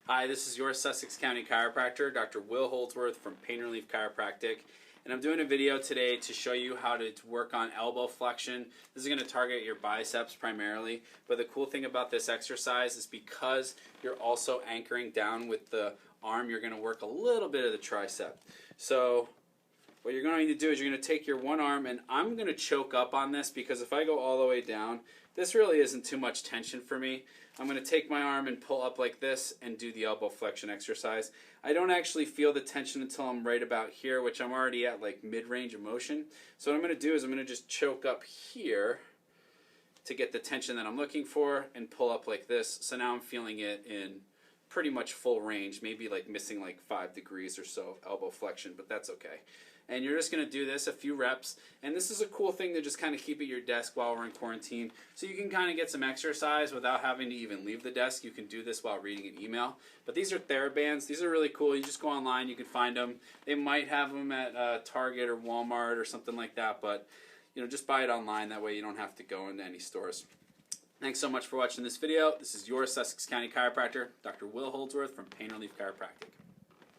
Hi, this is your Sussex County chiropractor, Dr. Will Holdsworth from Pain Relief Chiropractic, and I'm doing a video today to show you how to work on elbow flexion. This is going to target your biceps primarily, but the cool thing about this exercise is because you're also anchoring down with the arm, you're going to work a little bit of the tricep. So what you're going to do is you're going to take your one arm, and I'm going to choke up on this because if I go all the way down, this really isn't too much tension for me. I'm going to take my arm and pull up like this and do the elbow flexion exercise. I don't actually feel the tension until I'm right about here, which I'm already at like mid-range of motion. So what I'm going to do is I'm going to just choke up here to get the tension that I'm looking for and pull up like this. So now I'm feeling it in pretty much full range, maybe like missing like 5 degrees or so of elbow flexion, but that's okay. And you're just going to do this a few reps, and this is a cool thing to just kind of keep at your desk while we're in quarantine, so you can kind of get some exercise without having to even leave the desk. You can do this while reading an email. But these are Therabands. These are really cool. You just go online, you can find them. They might have them at Target or Walmart or something like that, but just buy it online. That way you don't have to go into any stores. Thanks so much for watching this video. This is your Sussex County chiropractor, Dr. Will Holdsworth from Pain Relief Chiropractic.